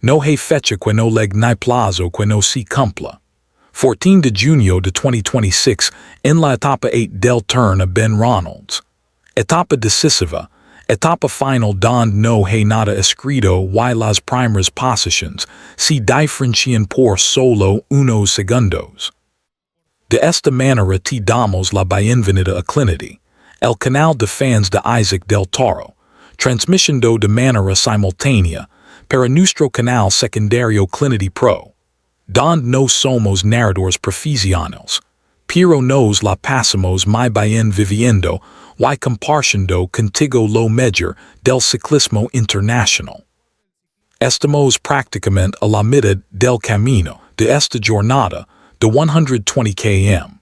No hay fecha que no leg ni plazo que no se cumpla. 14 de junio de 2026 en la etapa 8 del Turn of Ben Ronalds. Etapa decisiva, etapa final donde no hay nada escrito y las primeras posiciones se diferencian por solo unos segundos. De esta manera te damos la bienvenida a Clinity, el canal de fans de Isaac Del Toro, transmitiendo de manera simultánea para nuestro canal secundario Clinity Pro, donde no somos narradores profesionales, pero nos la pasamos muy bien viviendo y compartiendo contigo lo mejor del ciclismo internacional. Estamos prácticamente a la mitad del camino de esta jornada de 120 km.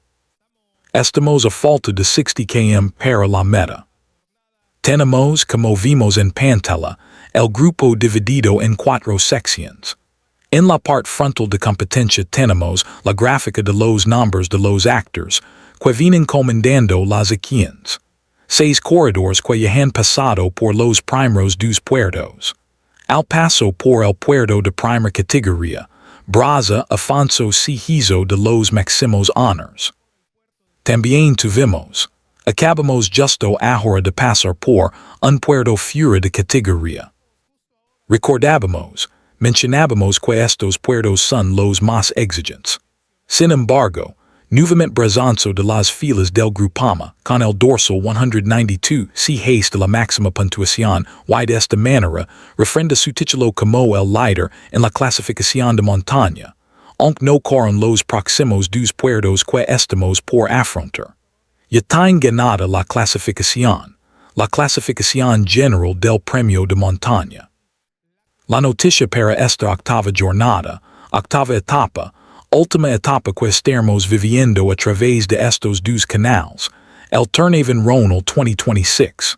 Estamos a falta de 60 km para la meta. Tenemos, como vimos en pantalla, el grupo dividido en 4 secciones. En la parte frontal de competencia tenemos la gráfica de los nombres de los actores que vienen comandando las equines. 6 corredores que ya han pasado por los primeros 2 puertos. Al paso por el puerto de primera categoría, Braza Afonso se hizo de los máximos honors. También acabamos justo ahora de pasar por un puerto fuera de categoría. Mencionábamos que estos puertos son los más exigentes. Sin embargo, nuevamente brazonso de las filas del Grupama, con el dorsal 192 se hace de la máxima puntuación y de esta manera refrenda su título como el líder en la clasificación de montaña, aunque no corren los próximos 2 puertos que estamos por afrontar. Ya tiene ganada la clasificación general del premio de montaña. La noticia para esta octava jornada, octava etapa, última etapa que estamos viviendo a través de estos 2 canales, el Tour Auvergne-Rhône-Alpes 2026.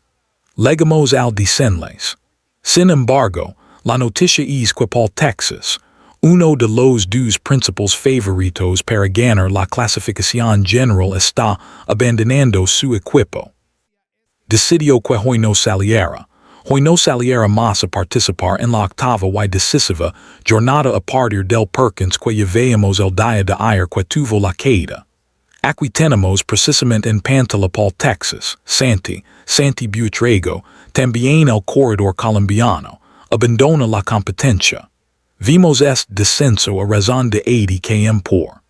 Llegamos al desenlace. Sin embargo, la noticia es que Paul Texas, uno de los 2 principales favoritos para ganar la clasificación general, está abandonando su equipo. Decidió que hoy no saliera más a participar en la octava y decisiva jornada a partir del Perkins que ya veamos el día de ayer que tuvo la caída. Aquí tenemos precisamente en pantalla Paul Texas, Santi Buitrago, también el corredor colombiano, abandona la competencia. Vimos este descenso a razón de 80 km por.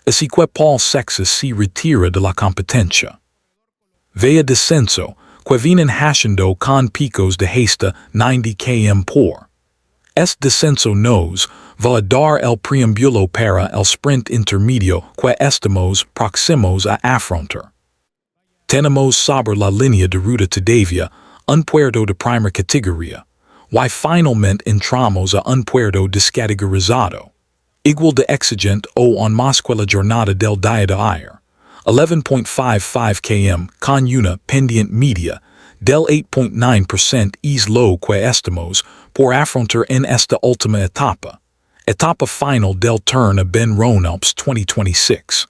Así que Paul Texas se retira de la competencia. Vea descenso que vienen haciendo con picos de hasta 90 km por. Este descenso nos va a dar el preámbulo para el sprint intermedio que estamos próximos a afrontar. Tenemos sobre la línea de ruta todavía un puerto de primera categoría, y finalmente entramos a un puerto descategorizado, igual de exigente o aún más que la jornada del día de ayer. 11.55 km con una pendiente media del 8.9% es lo que estamos por afrontar en esta última etapa final del Tour Auvergne-Rhône-Alpes 2026.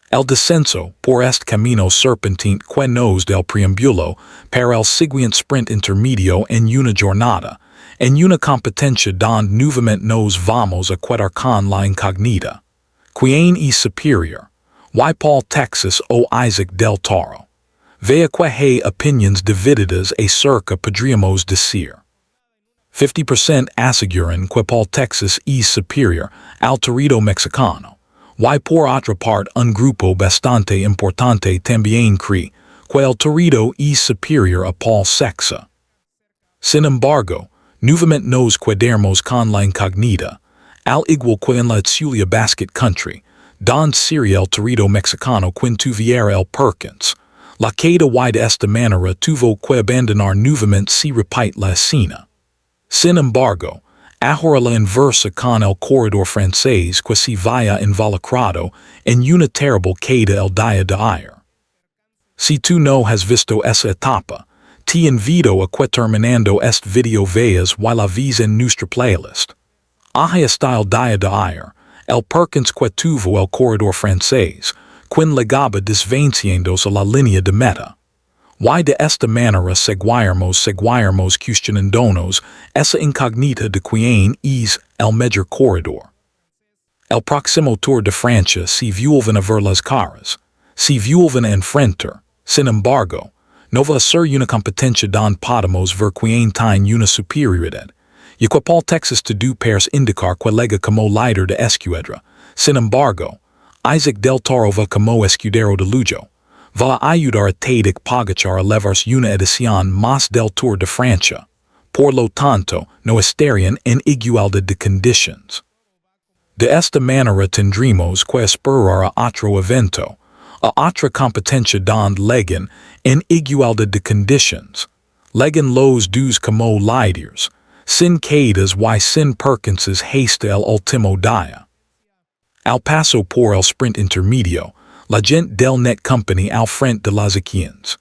El descenso por este camino serpentín que nos del preámbulo para el siguiente sprint intermedio en una jornada, en una competencia donde nuevamente nos vamos a quedar con la incógnita. ¿Quién es superior? Y Paul Texas o Isaac Del Toro? Vea que hay opiniones divididas acerca podríamos decir. 50% aseguran que Paul Texas es superior al torero mexicano, y por otra parte un grupo bastante importante también cree que el torero es superior a Paul Texas. Sin embargo, nuevamente nos quedamos con la incógnita, al igual que en la Itzulia Basket Country, donde sería el torero mexicano quien tuviera el Perkins. La caída y de esta manera tuvo que abandonar nuevamente se repite la escena. Sin embargo, ahora la inversa con el corredor francés que se vaya involucrado en una terrible caída el día de ayer. Si tú no has visto esa etapa, te invito a que terminando este video veas y la ves en nuestra playlist. Ahí está el día de ayer, el Perkins que tuvo el corredor francés, quien llegaba desvenciéndose a la línea de meta. Y de esta manera seguiremos cuestionándonos esa incógnita de quién es el mejor corredor. El próximo Tour de Francia se vuelven a ver las caras, se vuelven a enfrentar. Sin embargo, no va a ser una competencia donde podemos ver quién tiene una superioridad. Y que Paul Texas to do pairs indicar que lega como líder de escuadra. Sin embargo, Isaac Del Toro va como escudero de lujo. Va a ayudar a Tadej Pogacar a levarse una edición más del Tour de Francia. Por lo tanto, no estarían en igualdad de conditions. De esta manera tendremos que esperar a otro evento, a otra competencia donde leguen en igualdad de conditions. Leguen los dos como líderes, sin quedas y sin percances hasta el último día. Al paso por el sprint intermedio, la gente del Net Company al frente de las equines.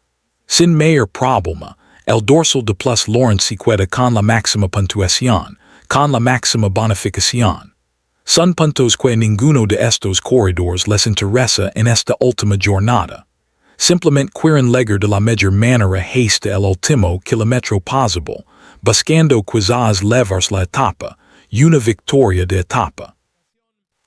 Sin mayor problema, el dorsal de Plus Lawrence se queda con la máxima puntuación, con la máxima bonificación. Son puntos que ninguno de estos corredores les interesa en esta última jornada. Simplemente quieren llegar de la mejor manera hasta el último kilómetro posible, buscando quizás levarse la etapa, una victoria de etapa.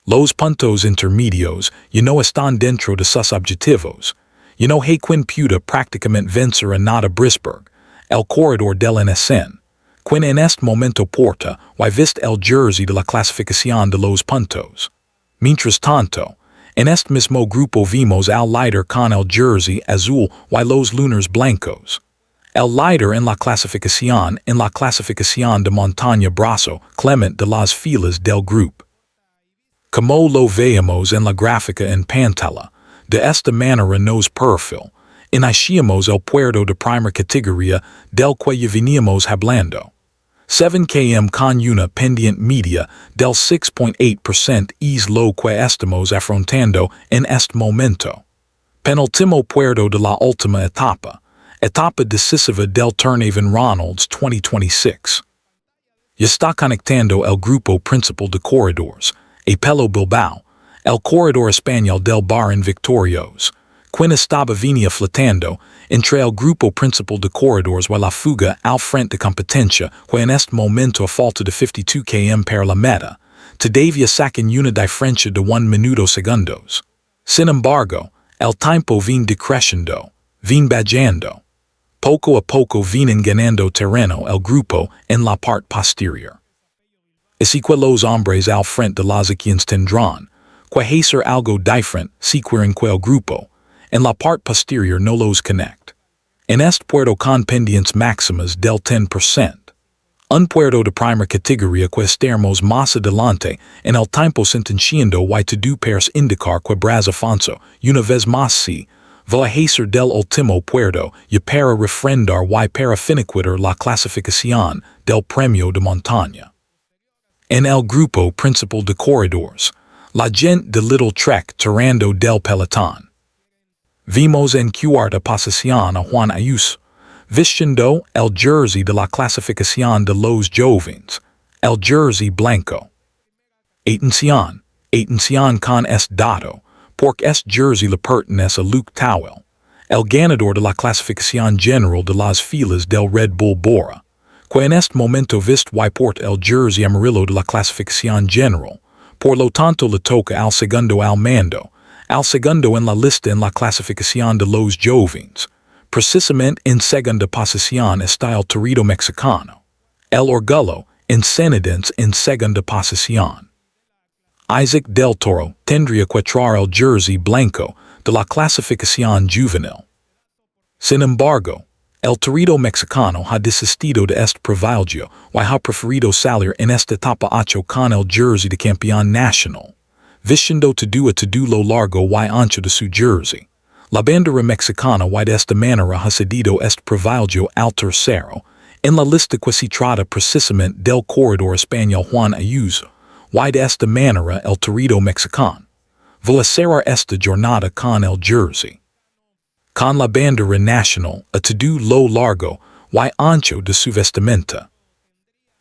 Los puntos intermedios ya no están dentro de sus objetivos. Ya no hay quien pueda prácticamente vencer a Nada Brisberg, el corredor del NSN, quien en este momento porta y viste el jersey de la clasificación de los puntos. Mientras tanto, en este mismo grupo vimos al líder con el jersey azul y los lunares blancos. El líder en la clasificación de montaña brazo Clement de las filas del grupo. Como lo veamos en la gráfica en pantalla, de esta manera nos perfil, iniciamos el puerto de primera categoría del que ya veníamos hablando. 7 km con una pendiente media del 6.8% es lo que estamos afrontando en este momento. Penúltimo puerto de la última etapa decisiva del Tour Auvergne-Rhône-Alpes 2026. Ya está conectando el grupo principal de corredores, a Pelo Bilbao, el corredor español del Bahrein Victorioso, quien estaba venía flotando entre el grupo principal de corredores y la fuga al frente de competencia que en este momento a falta de 52 km per la meta, todavía sacan una diferencia de 1 minuto segundos. Sin embargo, el tiempo viene decreciendo, viene bajando. Poco a poco vienen ganando terreno el grupo en la parte posterior. Así que los hombres al frente de las equines tendrán que hacer algo diferente si quieren que el grupo en la parte posterior no los conecte. En este puerto con pendientes máximas del 10%. Un puerto de primera categoría que estaremos más adelante en el tiempo sentenciando y todo pairs indicar que Braz Afonso, una vez más si, va a hacer del último puerto y para refrendar y para finiquitar la clasificación del premio de montaña. En el grupo principal de corredores, la gente de Little Trek tirando del pelotón. Vimos en cuarta posición a Juan Ayuso, vistiendo el jersey de la clasificación de los jóvenes, el jersey blanco. Atención con este dato, porque este jersey le pertenece a Luke Towell, el ganador de la clasificación general de las filas del Red Bull Bora, que en este momento viste y porta el jersey amarillo de la clasificación general, por lo tanto le toca al segundo al mando, al segundo en la lista en la clasificación de los jóvenes. Precisamente en segunda posición está el torito mexicano. El orgullo, encendidos en segunda posición. Isaac Del Toro tendría que traer el jersey blanco de la clasificación juvenil. Sin embargo, el torito mexicano ha desistido de este privilegio y ha preferido salir en esta etapa 8 con el jersey de campeón nacional, vistiendo todo lo largo y ancho de su jersey. La bandera mexicana y de esta manera ha cedido este privilegio al tercero, en la lista que se trata precisamente del corredor español Juan Ayuso, y de esta manera el torito mexicano va a cerrar esta jornada con el jersey. Con la bandera nacional a todo lo largo y ancho de su vestimenta.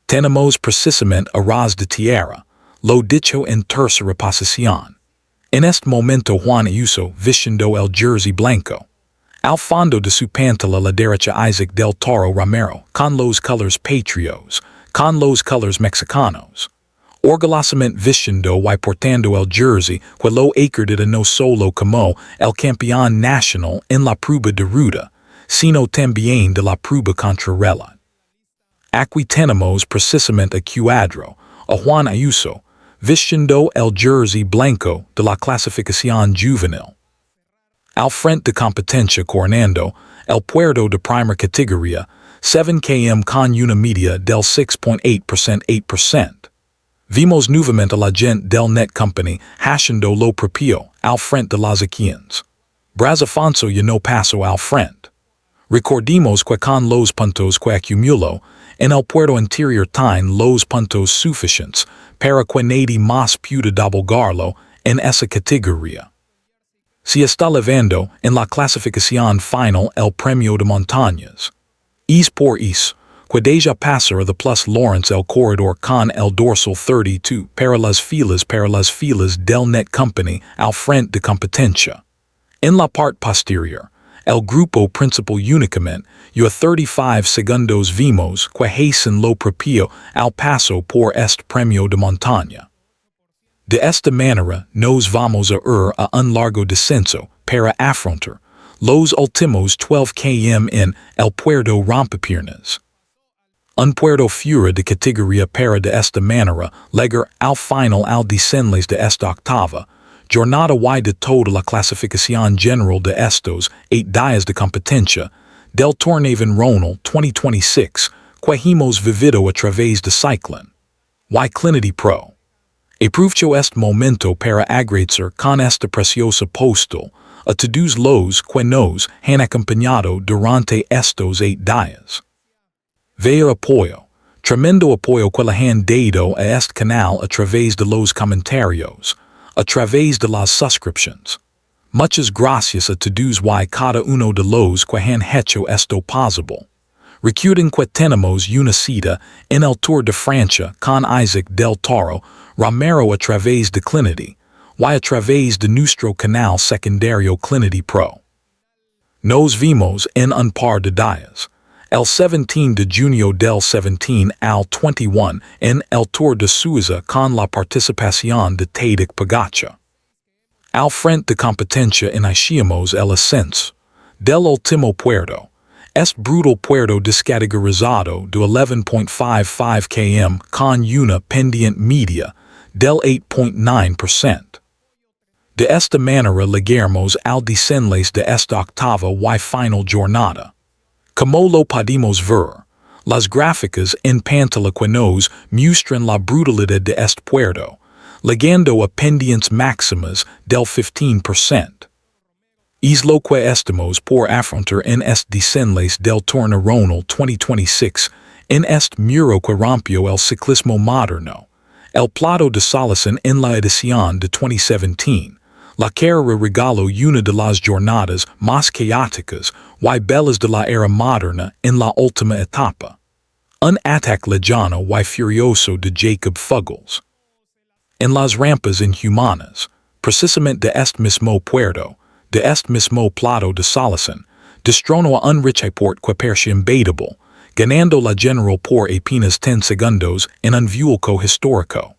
Tenemos precisamente a ras de tierra, lo dicho en tercera posición. En este momento Juan Ayuso vistiendo el jersey blanco. Al fondo de su pantalla la derecha Isaac Del Toro Romero, con los colores patrios, con los colores mexicanos. Orgullosamente vistiendo y portando el jersey que lo acredita no solo como el campeón nacional en la prueba de ruta, sino también de la prueba contrarreloj. Aquí tenemos precisamente a cuadro, a Juan Ayuso, vistiendo el jersey blanco de la clasificación juvenil. Al frente de competencia coronando el puerto de primera categoría, 7 km con una media del 6.8%. Vimos nuevamente la gente del Net Company haciendo lo propio al frente de las equines. Brazafonso ya no pasó al frente. Recordemos que con los puntos que acumuló en el puerto interior tiene los puntos suficientes para que nadie más pueda doblegarlo en esa categoría. Se está llevando en la clasificación final el premio de montañas. Es por eso que deja pasar de Plus Lawrence el corredor con el dorsal 32 para las filas del Net Company al frente de competencia. En la parte posterior, el grupo principal únicamente y a 35 segundos vimos que hacen lo propio al paso por este premio de montaña. De esta manera nos vamos a ir a un largo descenso para afrontar los últimos 12 km en el puerto rompepiernas. Un puerto fuera de categoría para de esta manera llegar al final al descenso de esta octava jornada y de toda la clasificación general de estos 8 días de competencia del Tour Auvergne-Rhône-Alpes 2026 que hemos vivido a través de Cycling y Clinity Pro. Aprovecho este momento para agradecer con esta preciosa postal a todos los que nos han acompañado durante estos 8 días. Veo apoyo, tremendo apoyo que le han dado a este canal a través de los comentarios, a través de las suscripciones. Muchas gracias a todos y cada uno de los que han hecho esto posible. Recuerden que tenemos una cita en el Tour de Francia con Isaac Del Toro Romero a través de Clinity y a través de nuestro canal secundario Clinity Pro. Nos vimos en un par de días. El 17 de junio del 17 al 21 en el Tour de Suiza con la participación de Tadej Pogačar. Al frente de competencia iniciamos el ascenso del último puerto. Este brutal puerto descategorizado de 11.55 km con una pendiente media del 8.9%. De esta manera llegaremos al desenlace de esta octava y final jornada. Como lo podemos ver, las gráficas en pantalla que nos muestran la brutalidad de este puerto, llegando a pendientes máximas del 15%. Es lo que estamos por afrontar en este desenlace del Tour Auvergne-Rhône-Alpes 2026, en este muro que rompió el ciclismo moderno, el plato de solución en la edición de 2017. La carrera regaló una de las jornadas más caóticas y bellas de la era moderna en la última etapa. Un ataque lejano y furioso de Jacob Fuggles. En las rampas inhumanas, precisamente de este mismo puerto, de este mismo plato de solución, destronó a un Richeport que parecía imbatable, ganando la general por apenas 10 segundos en un vuelco histórico.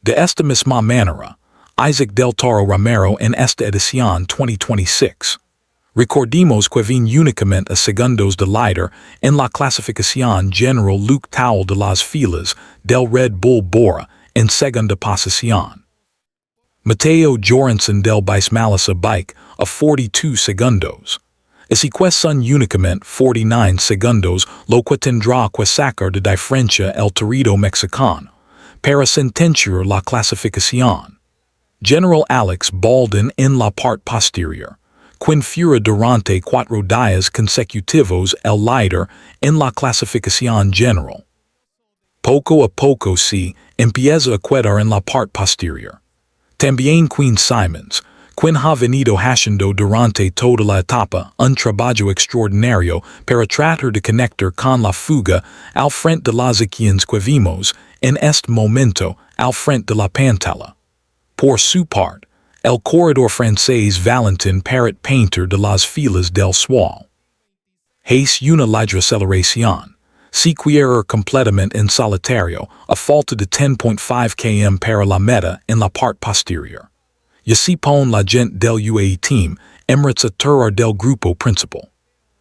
De esta misma manera, Isaac Del Toro Romero en esta edición 2026. Recordemos que vin únicamente a segundos de líder en la clasificación general Luke Towell de las filas del Red Bull Bora en segunda posición. Matteo Jorgensen del Bismalasa Bike a 42 segundos. Así que son únicamente 49 segundos lo que tendrá que sacar de diferencia el Torito mexicano para sentenciar la clasificación. General Alex Baldwin en la parte posterior, quien fuera durante 4 días consecutivos el líder en la clasificación general. Poco a poco se empieza a quedar en la parte posterior. También Queen Simons, quien ha venido haciendo durante toda la etapa un trabajo extraordinario para tratar de conectar con la fuga al frente de las equines que vimos en este momento al frente de la pantalla. Por su parte, El corredor francés Valentin Parrot painter de las filas del sual. Hace una libre aceleración. Si quiere completamente en solitario, a falta de 10.5 km para la meta en la parte posterior. Y así pon la gente del UAE team, Emirates a Tour del grupo principal.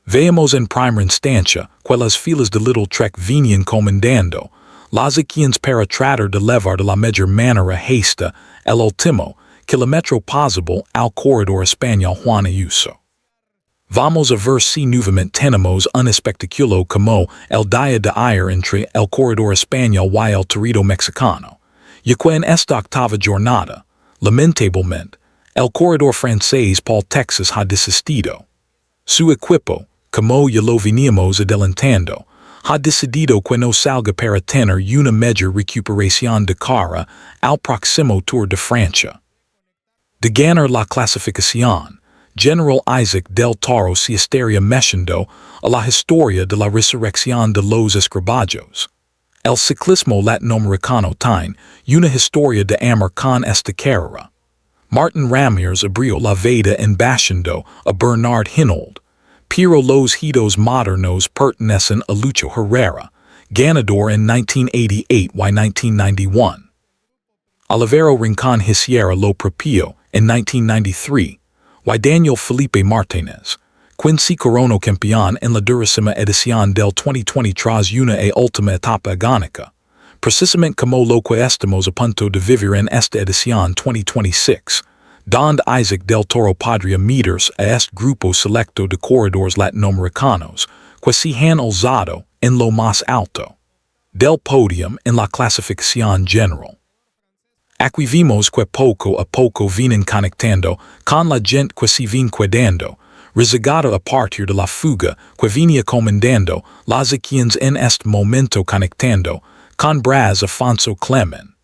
Veamos en primera instancia que las filas de Little Trek venían comandando, las quienes para tratar de levar de la mejor manera hasta el último kilómetro posible al corredor español Juan Ayuso. Vamos a ver si nuevamente tenemos un espectáculo como el día de ayer entre el corredor español y el territorio mexicano, y que en esta octava jornada, lamentablemente, el corredor francés Paul Texas ha desistido. Su equipo, como ya lo veníamos adelantando, ha decidido que no salga para tener una mejor recuperación de cara al próximo Tour de Francia. De ganar la clasificación, General Isaac Del Toro se estaría metiendo a la historia de la resurrección de los escravos. El ciclismo latinoamericano tiene una historia de amor con esta carrera. Martin Ramírez abrió la veda embajando a Bernard Hinault, pero los hitos modernos pertenecen a Lucho Herrera, ganador en 1988 y 1991. Olivero Rincón hiciera lo propio en 1993, y Daniel Felipe Martínez, quien se coronó campeón en la durísima edición del 2020 tras una última etapa agónica, precisamente como lo que estamos a punto de vivir en esta edición 2026, donde Isaac Del Toro podría meterse a este grupo selecto de corredores latinoamericanos que se han alzado en lo más alto del podium en la clasificación general. Aquí vimos que poco a poco vienen conectando con la gente que se viene quedando, rezagada a partir de la fuga que venía comandando las quienes en este momento conectando con Braz Afonso Clement,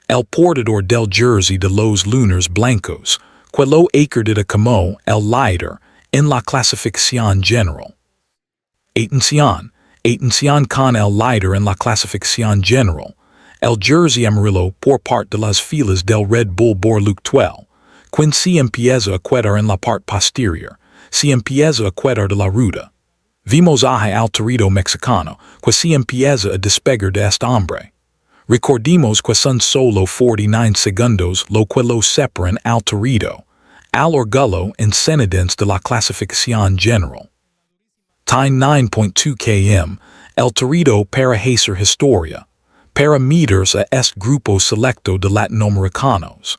el portador del jersey de los Lunars Blancos, que lo acredita como el líder en la clasificación general. Atención con el líder en la clasificación general. El jersey amarillo por parte de las filas del Red Bull Borluctuel, quien se empieza a quedar en la parte posterior, se empieza a quedar de la ruta. Vimos a al territorio mexicano, que se empieza a despegar de este hombre. Recordemos que son solo 49 segundos lo que lo separan al territorio, al orgullo en senadens de la clasificación general. Tiene 9.2 km, el territorio para hacer historia, para meterse a este grupo selecto de latinoamericanos.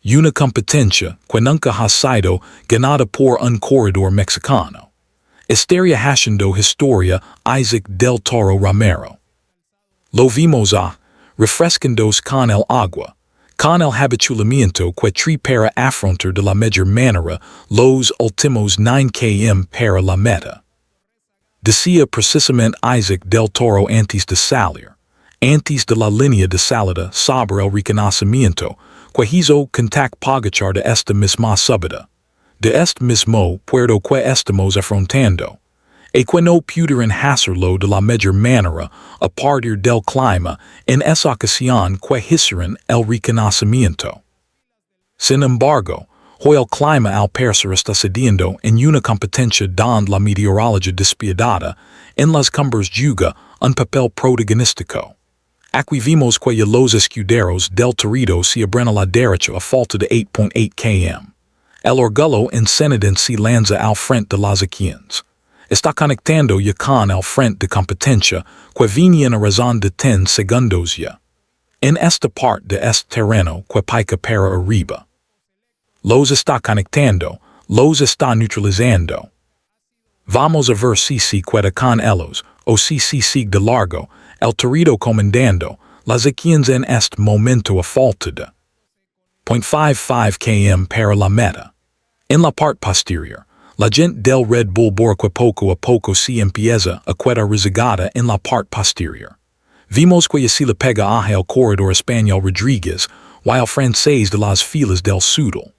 Una competencia que nunca ha sido ganada por un corredor mexicano. Estaría haciendo historia Isaac Del Toro Romero. Lo vimos refrescandos con el agua, con el habituamiento que tri para afrontar de la mejor manera los últimos 9 km para la meta. Decía precisamente Isaac Del Toro antes de salir, antes de la línea de salida sobre el reconocimiento, que hizo contact Pogachar de esta misma subida, de este mismo puerto que estamos afrontando, y que no pudieron hacerlo de la mejor manera a partir del clima en esa ocasión que hicieron el reconocimiento. Sin embargo, hoy el clima al parecer está cediendo en una competencia donde la meteorología despiadada en las cumbres juega un papel protagonístico. Aquí vimos que los escuderos del territorio se abren a la derecha a falta de 8.8 km. El orgullo en senadens se lanza al frente de las quienes está conectando ya con el frente de competencia que venían a razón de 10 segundos ya. En esta parte de este terreno que pica para arriba. Los está conectando, los está neutralizando. Vamos a ver si se queda con ellos, o si se sigue de largo, el territorio comandando, las quienes en este momento a falta de 0.55 km para la meta. En la parte posterior, la gente del Red Bull porque poco a poco se empieza a quedar rezagada en la parte posterior. Vimos que ya se le pega a el corredor español Rodríguez, y el francés de las filas del Sudal.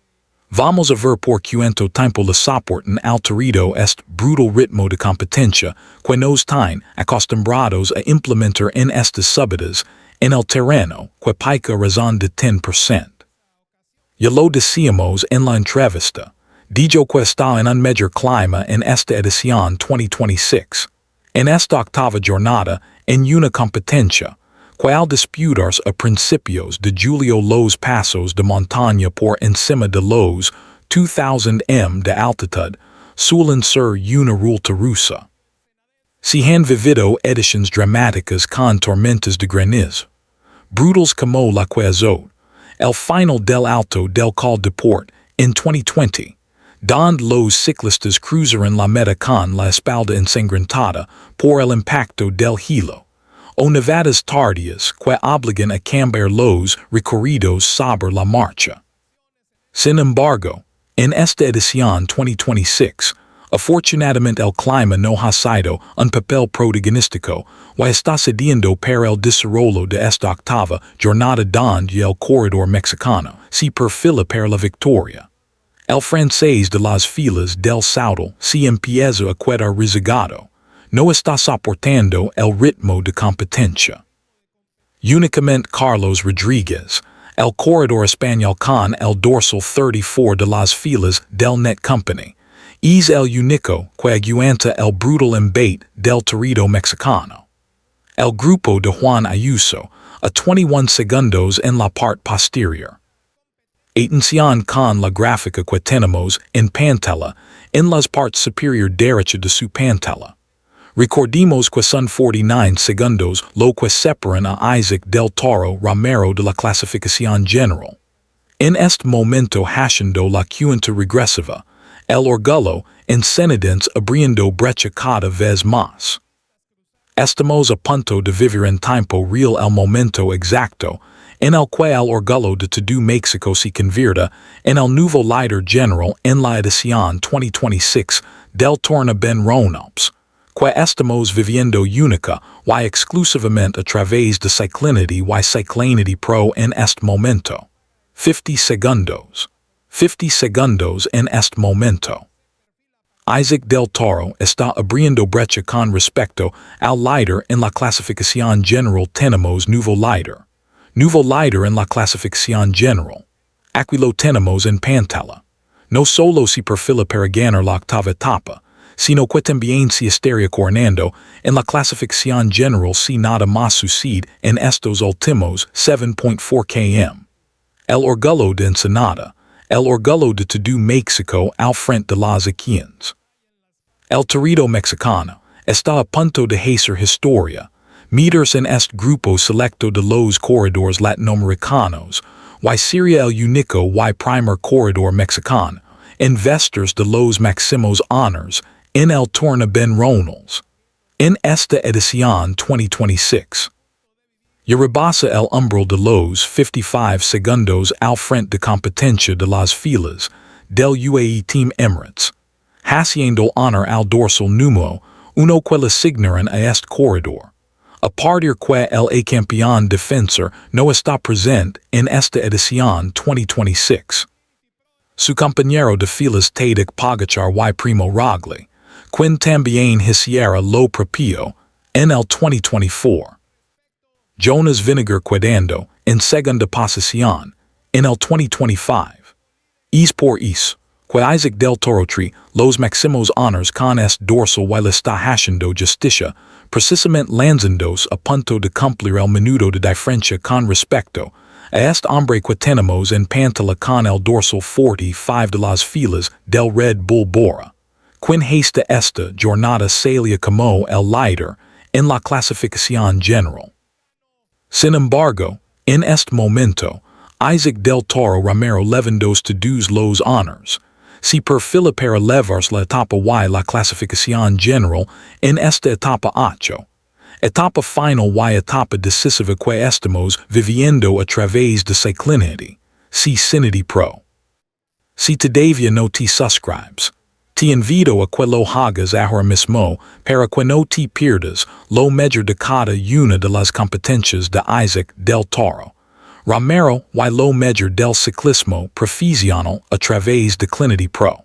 Vamos a ver por cuánto tiempo le soportan al territorio este brutal ritmo de competencia que nos tiene acostumbrados a implementar en estas subidas en el terreno que pica razón de 10%. Y lo decimos en la entrevista. Dijo que está en un mejor clima en esta edición 2026. En esta octava jornada, en una competencia, que al disputarse a principios de julio los pasos de montaña por encima de los 2000 m de altitud, suelen ser una ruta rusa. Si han vivido ediciones dramáticas con tormentas de granizo, brutals como la que azot, el final del Alto del Col de Port, en 2020, donde los ciclistas cruzaron la meta con la espalda ensangrentada por el impacto del hilo, o nevadas tardías que obligan a cambiar los recorridos sobre la marcha. Sin embargo, en esta edición 2026, afortunadamente el clima no ha sido un papel protagonístico y está cediendo para el desarrollo de esta octava jornada donde el corredor mexicano se perfila para la victoria. El francés de las filas del Saudal se empieza a quedar rezagado, no está soportando el ritmo de competencia. Únicamente Carlos Rodríguez, el corredor español con el dorsal 34 de las filas del Net Company, es el único que aguanta el brutal embate del territorio mexicano. El grupo de Juan Ayuso, a 21 segundos en la parte posterior. Atención con la gráfica que tenemos en pantalla en las partes superior derecha de su pantalla. Recordemos que son 49 segundos lo que separan a Isaac Del Toro Romero de la clasificación general. En este momento haciendo la cuenta regresiva, el orgullo encendedence abriendo brecha cada vez más. Estamos a punto de vivir en tiempo real el momento exacto en el que el orgullo de todo México se convierta en el nuevo líder general en la edición 2026 del Tour Auvergne-Rhône-Alpes, que estamos viviendo única y exclusivamente a través de Cyclinity y Cyclinity Pro en este momento. 50 segundos. 50 segundos en este momento. Isaac Del Toro está abriendo brecha con respecto al líder en la clasificación general. Tenemos nuevo líder. Nuevo líder en la clasificación general. Aquí lo tenemos en pantalla. No solo se perfila para ganar la octava etapa, sino que también se estaría coronando en la clasificación general si nada más sucede en estos últimos 7.4 km. El orgullo de Ensenada, el orgullo de todo México al frente de las equines. El territorio mexicano está a punto de hacer historia, meters en este grupo selecto de los corredores latinoamericanos, y sería el único y primer corredor mexicano, investors de los máximos honors en el Tour Auvergne-Rhône-Alpes, en esta edición 2026. Y rebasa el umbral de los 55 segundos al frente de competencia de las filas del UAE Team Emirates, haciendo honor al dorsal número uno que le asignaron a este corredor, a partir que el campeón defensor no está presente en esta edición 2026. Su compañero de filas Tadej Pogacar y Primo Roglic, quien también hiciera lo propio en el 2024. Jonas Vingegaard quedando en segunda posición en el 2025. Es por eso que Isaac Del Toro tri los máximos honors con este dorsal y le está haciendo justicia, precisamente lanzándose a punto de cumplir el minuto de diferencia con respecto a este hombre que tenemos en pantalla con el dorsal 45 de las filas del Red Bull Bora, quien hasta esta jornada salía como el líder en la clasificación general. Sin embargo, en este momento, Isaac Del Toro Romero levandos todos los honors, se perfila para elevarse la etapa y la clasificación general en esta etapa 8, etapa final y etapa decisiva que estamos viviendo a través de Cyclinity, Cyclinity Pro. Si todavía no te suscribes, te invito a que lo hagas ahora mismo para que no te pierdas lo mejor de cada una de las competencias de Isaac Del Toro Romero y lo mejor del ciclismo profesional a través de Cyclinity Pro.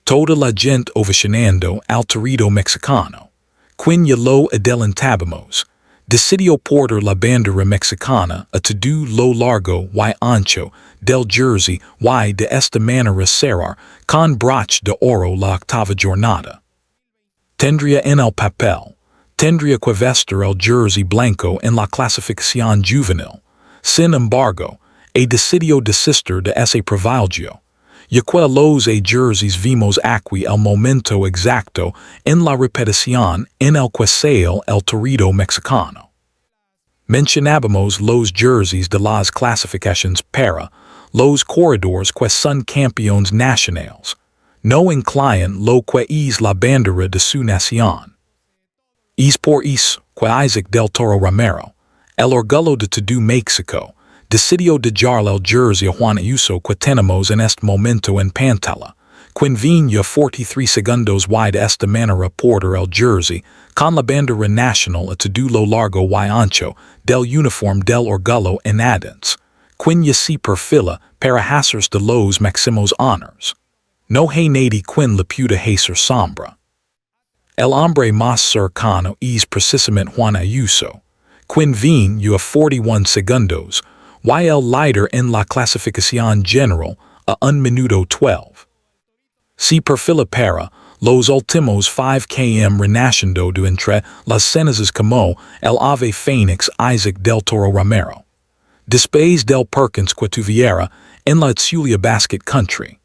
Toda la gente ovacionando al territorio mexicano, quien ya lo adelantamos, Decidio por la bandera mexicana a todo lo largo y ancho del Jersey y de esta manera cerrar con broche de oro la octava jornada. Tendría en el papel, tendría que vestir el jersey blanco en la clasificación juvenil. Sin embargo, a decidió desistir de ese privilegio, ya que los jerseys vimos aquí el momento exacto en la repetición en el que sale el Torito mexicano. Mencionábamos los jerseys de las clasificaciones para los corredores que son campeones nacionales. No incluyen lo que es la bandera de su nación. Es por eso que Isaac Del Toro Romero, el orgullo de todo México, decidió dejarle el jersey a Juan Ayuso que tenemos en este momento en pantalla, quien viene 43 segundos y de esta manera portar el jersey con la bandera nacional a todo lo largo y ancho del uniforme del orgullo en adens, quien ya se perfila para hacerse de los máximos honors. No hay nadie quien le pueda hacer sombra. El hombre más cercano es precisamente Juan Ayuso, quien viene a 41 segundos, y el líder en la clasificación general a 1 minuto 12. Se perfila para los últimos 5 km renaciendo de entre las cenizas como el ave fénix Isaac Del Toro Romero. Después del Perkins que tuviera en la Itzulia Basket Country.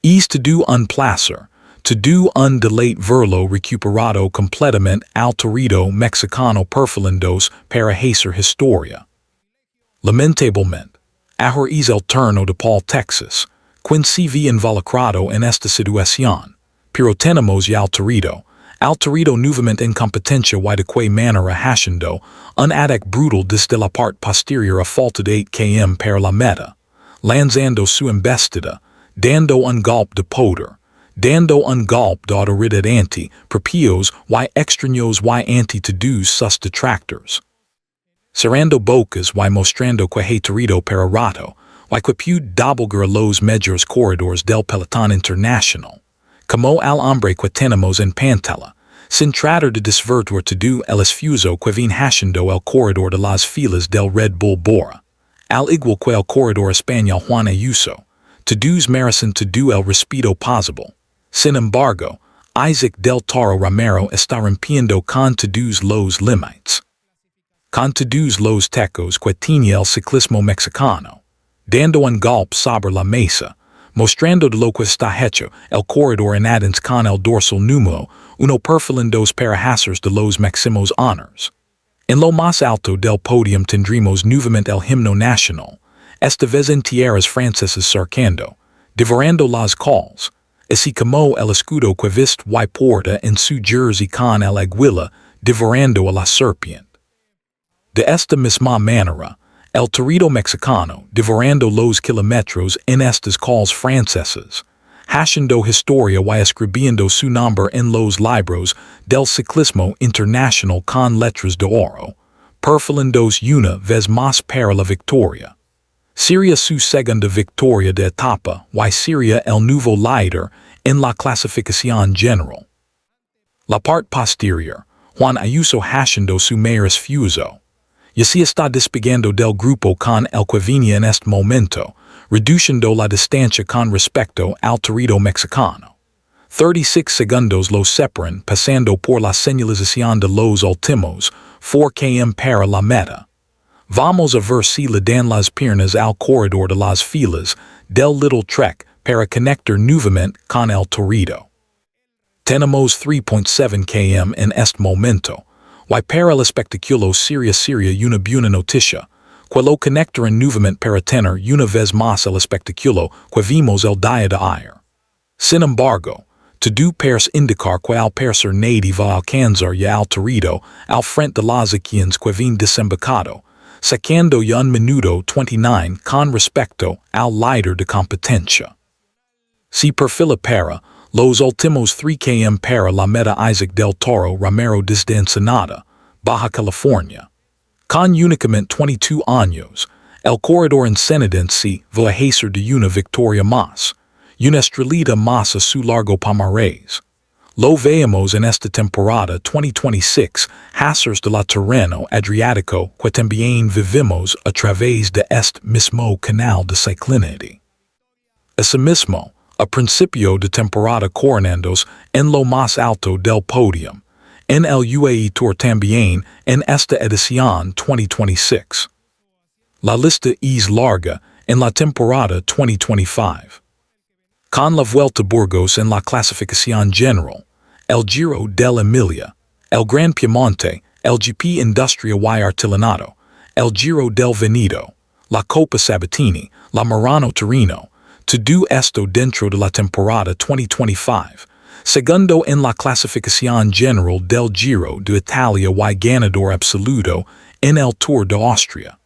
Es todo un placer, todo un deleite verlo recuperado completamente al Torito mexicano perfilandos para hacer historia. Lamentablemente, ahora es el turno de Paul Texas, quien se ve involucrado en esta situación, pero tenemos ya al Torito nuevamente en competencia y de que manera haciendo un ataque brutal desde la parte posterior a falta de 8 km para la meta, lanzando su embestida, dando un golpe de poder, dando un golpe de autoridad anti propios y extraños y anti todos sus detractors. Cerrando bocas y mostrando que hay Torito para rato, y que puede doblegar los mejores corredores del pelotón internacional, como al hombre que tenemos en pantalla, sin tratar de desvirtuar todo el esfuerzo que viene haciendo el corredor de las filas del Red Bull Bora, al igual que el corredor español Juan Ayuso. Todos merecen todo el respeto posible. Sin embargo, Isaac Del Toro Romero está rompiendo con todos los límites. Con todos los tecos que tiene el ciclismo mexicano, dando un golpe sobre la mesa, mostrando de lo que está hecho el corredor en adens con el dorsal número 1 perfilandos para hacer de los máximos honors. En lo más alto del podium tendremos nuevamente el himno nacional, esta vez en tierras francesas cercando, devorando las calls, así como el escudo que viste y porta en su jersey con el águila devorando a la serpiente. De esta misma manera, el Torito mexicano devorando los kilómetros en estas calls francesas, haciendo historia y escribiendo su nombre en los libros del ciclismo internacional con letras de oro, perfilandos una vez más para la victoria. Sería su segunda victoria de etapa y sería el nuevo líder en la clasificación general. La parte posterior, Juan Ayuso haciendo su mayor esfuerzo, y se está despegando del grupo con el que viene en este momento, reduciendo la distancia con respecto al Torito mexicano. 36 segundos lo separan pasando por la señalización de los últimos 4 km para la meta. Vamos a ver si le dan las piernas al corredor de las filas del Little Trek para conectar nuevamente con el Torito. Tenemos 3.7 km en este momento, y para el espectáculo sería una buena noticia, que lo conectarán nuevamente para tener una vez más el espectáculo que vimos el día de ayer. Sin embargo, todo parece indicar que al parecer nadie va a alcanzar ya al Torito al frente de las quienes que viene desembocado, sacando ya 1 minuto 29 con respecto al líder de competencia. Se perfila para los últimos 3 km para la meta Isaac Del Toro Romero desde Ensenada, Baja California. Con únicamente 22 años, el corredor ensenadense va a hacer de una victoria más, una estrellita más a su largo palmarés. Lo veamos en esta temporada 2026, hacers de la terreno Adriático que también vivimos a través de este mismo canal de ciclinity. Asimismo, a principio de temporada coronandos en lo más alto del podium, en el UAE Tour también en esta edición 2026. La lista es larga en la temporada 2025. Con la Vuelta a Burgos en la clasificación general, el Giro dell'Emilia, el Gran Piemonte, el GP Industria y Artiglianato, el Giro del Veneto, la Coppa Sabatini, la Murano-Torino, todo esto dentro de la temporada 2025, segundo en la clasificación general del Giro de Italia y ganador absoluto en el Tour de Austria.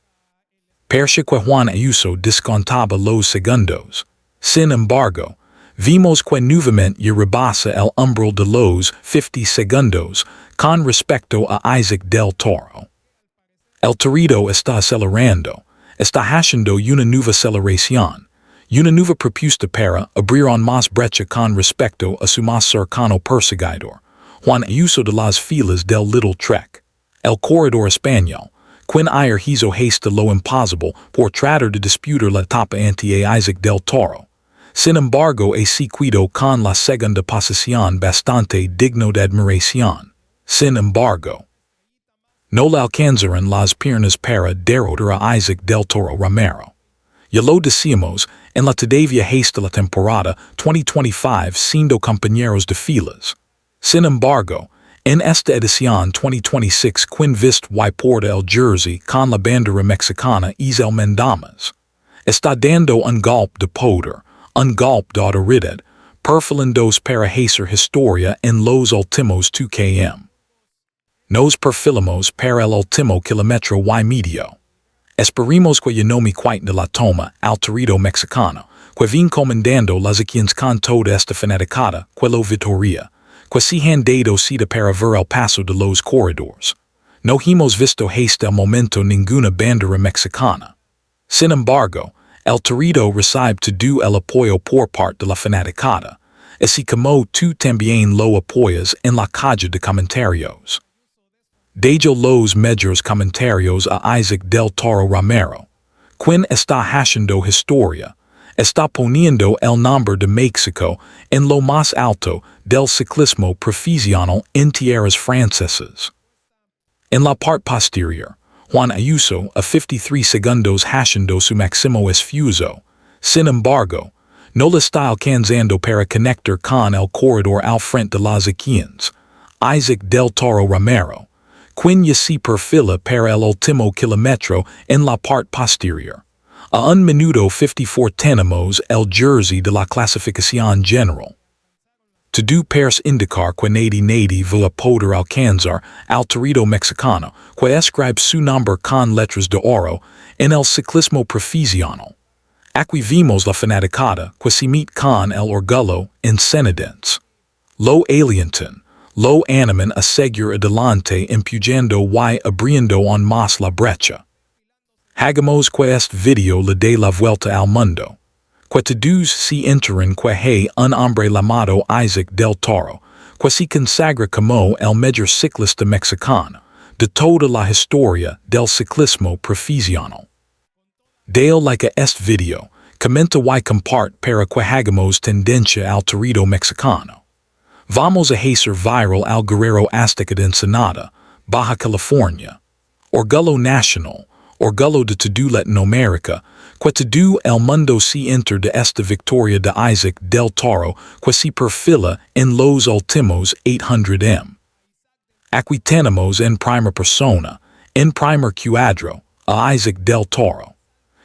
Perche que Juan Ayuso descontaba los segundos. Sin embargo, vimos que nuevamente rebasa el umbral de los 50 segundos con respecto a Isaac Del Toro. El Torito está acelerando, está haciendo una nueva aceleración, una nueva propuesta para abrir más brecha con respecto a su más cercano perseguidor, Juan Ayuso de las filas del Little Trek, el corredor español, quien ayer hizo hasta lo imposible por tratar de disputar la etapa ante Isaac Del Toro. Sin embargo, ha seguido con la segunda posición bastante digno de admiración. Sin embargo, no le alcanzaron las piernas para derrotar a Isaac Del Toro Romero. Ya lo decimos, en la todavía hasta la temporada 2025 siendo compañeros de filas. Sin embargo, en esta edición 2026 quien vist y porta el jersey con la bandera mexicana es el Mendamas. Está dando un golpe de poder, un golpe de autoridad, perfilándose para hacer historia en los últimos 2 km. Nos perfilamos para el último kilómetro y medio. Esperemos que ya no me quite de la toma al Torito mexicano, que vin comandando las acciones con toda esta fanaticada que lo victoria, que se han dado cita para ver el paso de los corredores. No hemos visto hasta el momento ninguna bandera mexicana. Sin embargo, el Torito recibe todo el apoyo por parte de la fanaticada, así como tú también lo apoyas en la caja de comentarios. Dejo los mejores comentarios a Isaac Del Toro Romero, quien está haciendo historia, está poniendo el nombre de México en lo más alto del ciclismo profesional en tierras francesas. En la parte posterior, Juan Ayuso a 53 segundos haciendo su máximo esfuerzo. Sin embargo, no le está alcanzando para conectar con el corredor al frente de las acciones, Isaac Del Toro Romero, quien ya se perfila para el último kilómetro en la parte posterior. A 1 minuto 54 tenemos el jersey de la clasificación general. Todo parece indicar que nadie va a poder alcanzar al Torito mexicano que escribe su nombre con letras de oro en el ciclismo profesional. Aquí vimos la fanaticada que se mete con el orgullo en senadens. Lo alientan, lo animan a seguir adelante empujando y abriendo aún más la brecha. Hagamos que este video le dé la vuelta al mundo. Que todos se enteren que hay un hombre llamado Isaac Del Toro, que se consagra como el mejor ciclista mexicano de toda la historia del ciclismo profesional. Dale like a este video, comenta y comparte para que hagamos tendencia al Torito mexicano. Vamos a hacer viral al guerrero azteca de Ensenada, Baja California. Orgullo nacional, orgullo de toda Latinoamérica, que todo el mundo se enter de esta victoria de Isaac Del Toro que se perfila en los últimos 800 m. Aquí tenemos en primera persona, en primer cuadro, a Isaac Del Toro.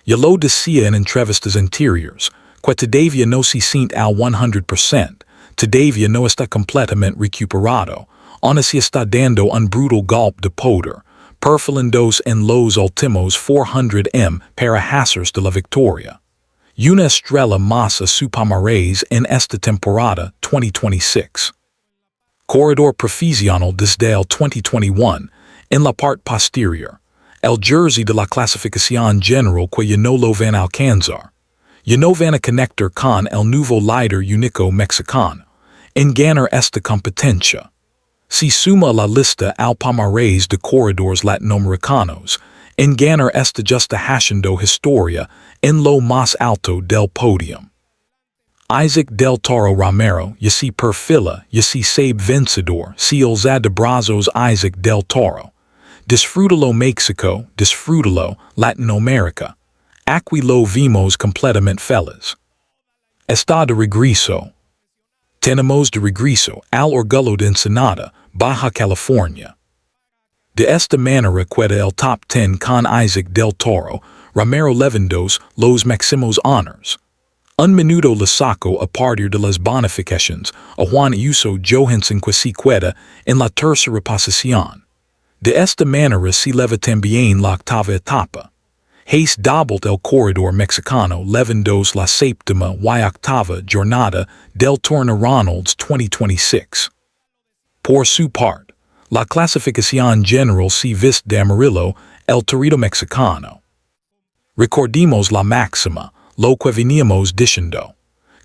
Ya lo decía en entrevistas anteriores, que todavía no se siente al 100%, todavía no está completamente recuperado, aún así está dando un brutal golpe de poder, perfilándose en los últimos 400 m para hacer de la victoria. Una estrella más a su palmarés en esta temporada 2026. Corredor profesional desde el 2021, en la parte posterior, el jersey de la clasificación general que ya no lo van a alcanzar. Ya no van a conectar con el nuevo líder único mexicano, En ganar esta competencia. Si suma la lista al palmarés de corredores latinoamericanos, en ganar esta justa haciendo historia en lo más alto del podium. Isaac Del Toro Romero, y si perfila, y si sabe vencedor, si alza de brazos Isaac Del Toro. Disfrútalo México, disfrútalo Latinoamérica. Aquí lo vimos completamente feliz. Está de regreso. Tenemos de regreso al orgullo de Ensenada, Baja California. De esta manera queda el top 10 con Isaac Del Toro, Romero Levendos, los máximos honors. Un minuto le saco a partir de las bonificaciones a Juan Ayuso Johansson que se queda en la tercera posición. De esta manera se leva también la octava etapa. Hayes doubled el corredor mexicano Levendos la séptima y octava jornada del Tour Auvergne-Rhône-Alpes 2026. Por su parte, la clasificación general se viste de amarillo el Torito mexicano. Recordemos la máxima, lo que veníamos diciendo.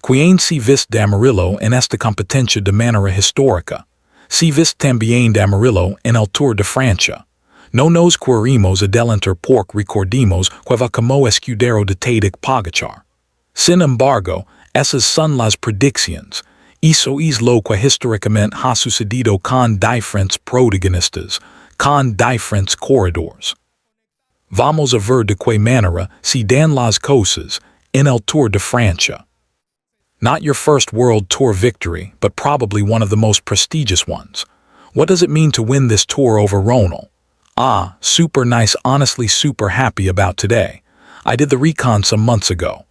Quien se viste de amarillo en esta competencia de manera histórica, se viste también de amarillo en el Tour de Francia. No nos queremos adelantar porque recordemos que va como escudero de Tadej Pogacar. Sin embargo, esas son las predicciones. Eso es lo que históricamente ha sucedido con diferentes protagonistas, con diferentes corredores. Vamos a ver de qué manera se dan las cosas en el Tour de Francia. Not your first World Tour victory, but probably one of the most prestigious ones. What does it mean to win this Tour Auvergne-Rhône-Alpes? Ah, super nice, honestly super happy about today. I did the recon some months ago.